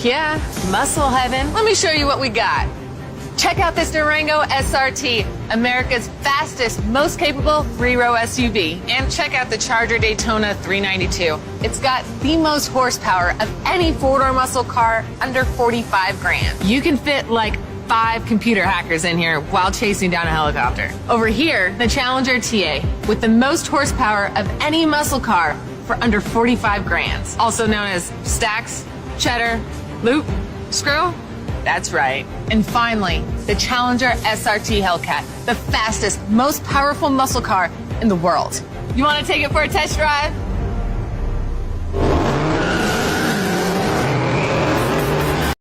Yeah, muscle heaven. Let me show you what we got. Check out this Durango SRT, America's fastest, most capable three-row SUV. And check out the Charger Daytona 392. It's got the most horsepower of any four-door muscle car under 45 grand. You can fit like 5 computer hackers in here while chasing down a helicopter. Over here, the Challenger TA, with the most horsepower of any muscle car for under 45 grand. Also known as Stacks, Cheddar, Loop, Screw. That's right. And finally, the Challenger SRT Hellcat, the fastest, most powerful muscle car in the world. You want to take it for a test drive?